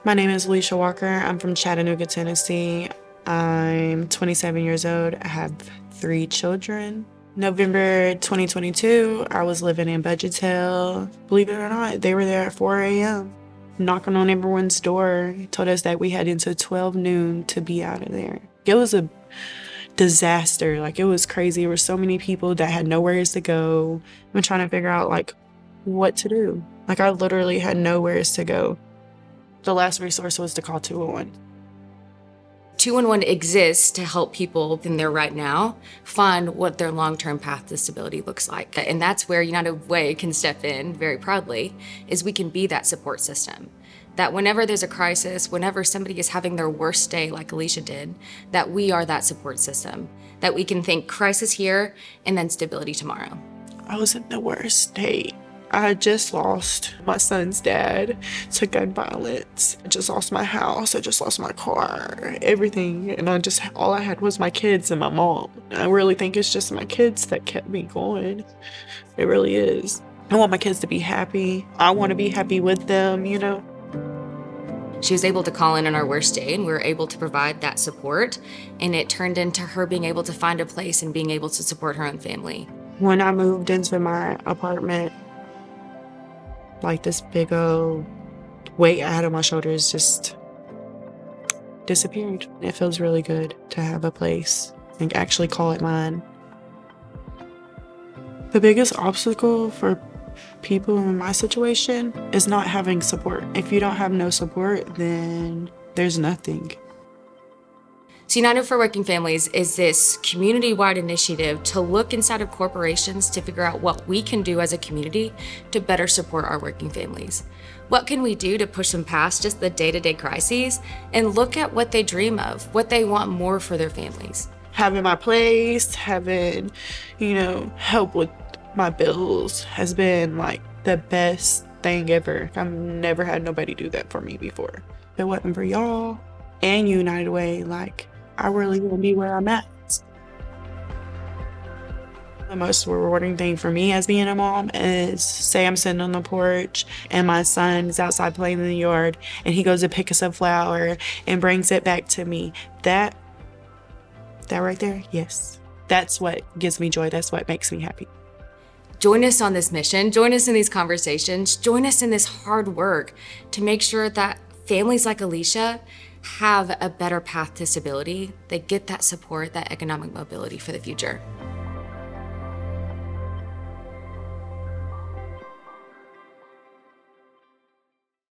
My name is Alysha Walker. I'm from Chattanooga, Tennessee. I'm 27 years old. I have 3 children. November 2022, I was living in Budgettail. Believe it or not, they were there at 4 a.m. knocking on everyone's door. Told us that we had until 12 noon to be out of there. It was a disaster. Like, it was crazy. There were so many people that had nowhere to go. I'm trying to figure out like what to do. Like, I literally had nowhere to go. The last resource was to call 211. 211 exists to help people in there right now find what their long-term path to stability looks like. And that's where United Way can step in very proudly, is we can be that support system. That whenever there's a crisis, whenever somebody is having their worst day like Alysha did, that we are that support system. That we can think crisis here and then stability tomorrow. I was in the worst state. I had just lost my son's dad to gun violence. I just lost my house. I just lost my car, everything. And all I had was my kids and my mom. I really think it's just my kids that kept me going. It really is. I want my kids to be happy. I want to be happy with them, you know? She was able to call in on our worst day, and we were able to provide that support. And it turned into her being able to find a place and being able to support her own family. When I moved into my apartment, like, this big old weight I had on my shoulders just disappeared. It feels really good to have a place and actually call it mine. The biggest obstacle for people in my situation is not having support. If you don't have no support, then there's nothing. So United for Working Families is this community-wide initiative to look inside of corporations to figure out what we can do as a community to better support our working families. What can we do to push them past just the day-to-day crises and look at what they dream of, what they want more for their families? Having my place, having, help with my bills has been like the best thing ever. I've never had nobody do that for me before. If it wasn't for y'all and United Way, like, I really wouldn't be where I'm at. The most rewarding thing for me as being a mom is, say I'm sitting on the porch and my son is outside playing in the yard and he goes to pick us a flower and brings it back to me. That right there, yes. That's what gives me joy. That's what makes me happy. Join us on this mission. Join us in these conversations. Join us in this hard work to make sure that families like Alysha have a better path to stability. They get that support, that economic mobility for the future.